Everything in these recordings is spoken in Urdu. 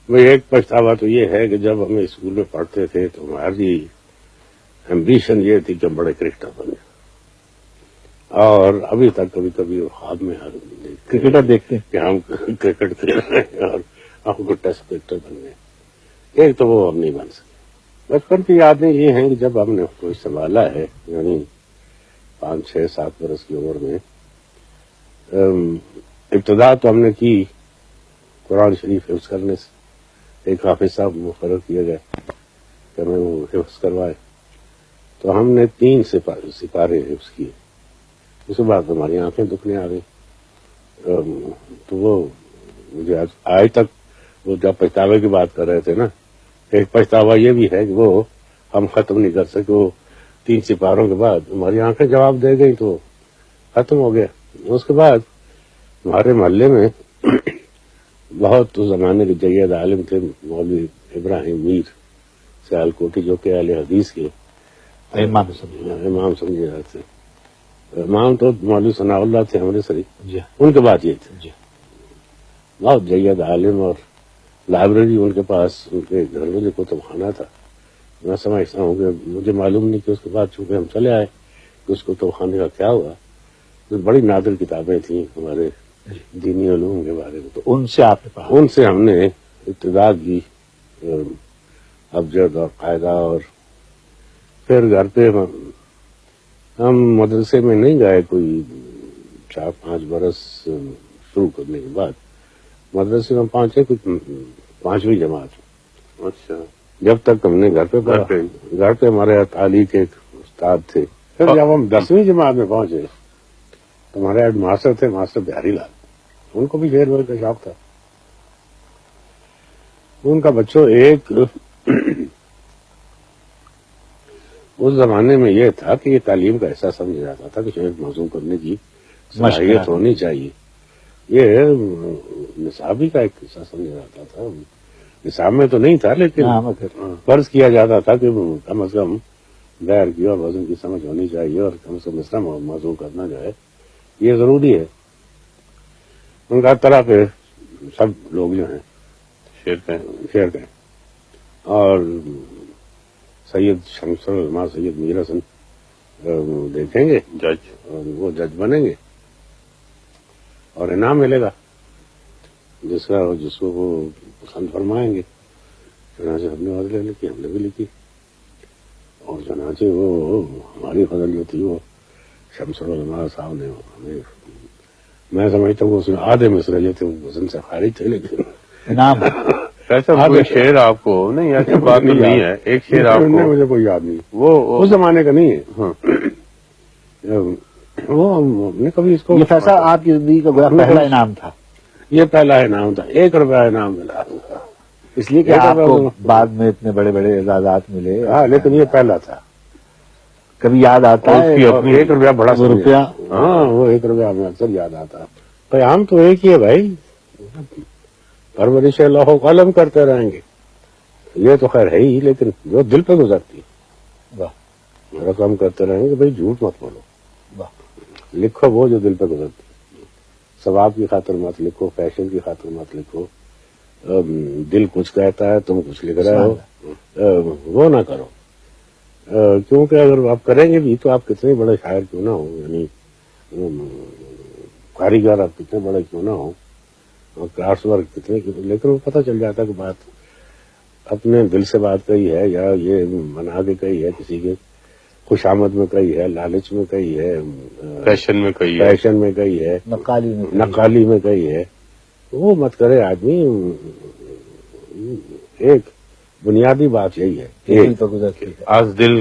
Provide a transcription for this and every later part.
بھائی ایک پچھتاوا تو یہ ہے کہ جب ہم اسکول میں پڑھتے تھے تو ہماری ایمبیشن یہ تھی کہ ہم بڑے کرکٹر بنے، اور ابھی تک کبھی کبھی خواب میں کرکٹر دیکھتے ہیں کہ ہم کرکٹ کھیل رہے ہیں اور ہم کو ٹیسٹ کرکٹر بن گئے. ایک تو وہ ہم نہیں بن سکے. بچپن کی یادیں یہ ہیں کہ جب ہم نے کوئی سنبھالا ہے، یعنی 5 6 7 برس کی عمر میں، ابتدا تو ہم نے کی قرآن شریف حفظ کرنے سے. ایک حافظ صاحب مقرر کیے گئے کہ ہمیں وہ حفظ کروائے، تو ہم نے 3 سپارے حفظ کیے. اس کے بعد ہماری آنکھیں دکھنے آ گئی. تو وہ مجھے آج تک وہ جب پچھتاوے کی بات کر رہے تھے نا، ایک پچھتاوا یہ بھی ہے کہ وہ ہم ختم نہیں کر سکے. وہ 3 سپاروں کے بعد ہماری آنکھیں جواب دے گئی تو ختم ہو گیا. اس کے بعد ہمارے محلے میں بہت اس زمانے کے جید عالم تھے مولوی ابراہیم میر سیال کوٹی، جو کہ اہل حدیث کے امام سمجھے جاتے تھے. امام تو مولوی ثناء اللہ تھے امرتسری، ان کے بعد یہ تھے بہت جید عالم، اور لائبریری ان کے پاس، ان کے گھر میں جو کتب خانہ تھا. میں سمجھتا ہوں کہ مجھے معلوم نہیں کہ اس کے بعد چونکہ ہم چلے آئے کہ اس کتب خانے کا کیا ہوا. تو بڑی نادر کتابیں تھیں ہمارے دینی علوم کے بارے میں. تو ان سے آپ نے پڑھا؟ ان سے ہم نے ابتدا کی، ابجد اور قاعدہ. اور پھر گھر پہ ہم مدرسے میں نہیں گئے کوئی 4 5 برس شروع کرنے کے بعد. مدرسے میں پہنچے کوئی 5ویں جماعت. اچھا. جب تک ہم نے گھر پہ پڑھا، گھر پہ ہمارے تعلیم کے ایک استاد تھے. پھر جب ہم 10ویں جماعت میں پہنچے تو ہمارے ہیڈ ماسٹر تھے ماسٹر بہاری لال. ان کو بھی شعر و کا شوق تھا. ان کا بچوں ایک اس زمانے میں یہ تھا کہ یہ تعلیم کا ایسا سمجھا جاتا تھا کہ شعر موضوع کرنے کی صلاحیت ہونی چاہیے. یہ نصابی کا ایک حصہ سمجھا جاتا تھا. نصاب میں تو نہیں تھا لیکن فرض کیا جاتا تھا کہ کم از کم غیر کی اور وزن کی سمجھ ہونی چاہیے، اور کم سے کم اس طرح موضوع کرنا جو ہے یہ ضروری ہے. ان کا طرح پہ سب لوگ جو ہیں شعر کہیں. اور سید شمس العلماء سید میر حسن دیکھیں گے جج، وہ جج بنیں گے اور انعام ملے گا جس کو وہ پسند فرمائیں گے. چنانچہ ہم نے غزلیں لکھی، ہم نے بھی لکھی. اور چنانچہ وہ ہماری غزل جو تھی وہ شمس العلماء صاحب نے ہمیں، میں سمجھتا ہوں اس میں آدھے مصرے جو تھے وہ وزن سے خارج تھے، لیکن انعام ایسا کوئی شعر آپ کو نہیں؟ ایسی بات نہیں ہے. ایک شعر آپ کو؟ مجھے کوئی یاد نہیں، وہ اس زمانے کا نہیں ہے. وہ نے کبھی اس کو، یہ فیصلہ آپ کی زندگی کا پہلا انعام تھا؟ یہ پہلا انعام تھا. 1 روپیہ انعام ملا، اس لیے کہ آپ کو بعد میں اتنے بڑے بڑے اعزازات ملے. ہاں لیکن یہ پہلا تھا. کبھی یاد آتا ہے 1 روپیہ بڑا روپیہ؟ ہاں وہ 1 روپیہ ہمیں اکثر یاد آتا ہے. پیام تو ایک ہی ہے بھائی، پرورش لوح و قلم کرتے رہیں گے. یہ تو خیر ہے ہی، لیکن جو دل پہ گزرتی ہے رقم کرتے رہیں گے. بھائی جھوٹ مت بولو، لکھو وہ جو دل پہ گزرتی. ثواب کی خاطر مت لکھو، فیشن کی خاطر مت لکھو. دل کچھ کہتا ہے تم کچھ لکھ رہے ہو، وہ نہ کرو. کیونکہ اگر آپ کریں گے بھی تو آپ کتنے بڑے شاعر کیوں نہ ہو، یعنی کاریگر آپ کتنے بڑے کیوں نہ ہو، کرافٹ ورک کتنے، لیکن وہ پتہ چل جاتا کہ بات اپنے دل سے بات کہی ہے یا یہ منا کے کہی ہے، کسی کے خوشامد میں کہی ہے، لالچ میں کہی ہے، فیشن میں کہی ہے، نقالی میں کہی ہے. وہ مت کرے آدمی. ایک بنیادی بات یہی ہے، آج دل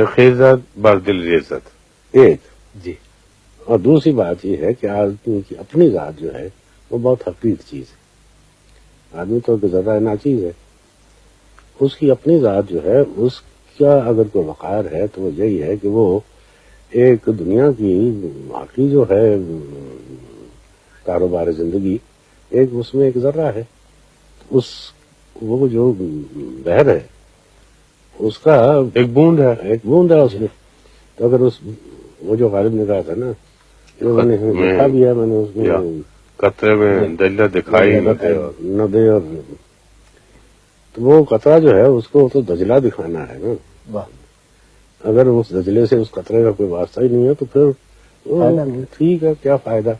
خیزت بر دل ریزت. ایک جی. اور دوسری بات یہ ہے کہ آدمی کی اپنی ذات جو ہے وہ بہت حقیق چیز ہے. آدمی تو ذرا ناچیز ہے. اس کی اپنی ذات جو ہے، اس کا اگر کوئی وقار ہے تو وہ یہی ہے کہ وہ ایک دنیا کی باقی جو ہے کاروبار زندگی، ایک اس میں ایک ذرہ ہے. وہ جو بحر ہے اس کا ایک بوند ہے اس میں. تو اگر وہ جو غالب نے کہا تھا نا، میں نے لکھا بھی ہے، میں نے اس میں قطرے میں دلہ دکھائی نہ دے اور تو وہ قطرہ جو ہے اس کو تو دجلہ دکھانا ہے نا. واہ. اگر اس دجلے سے اس قطرے کا کوئی واسطہ ہی نہیں ہے تو پھر ٹھیک ہے، کیا فائدہ.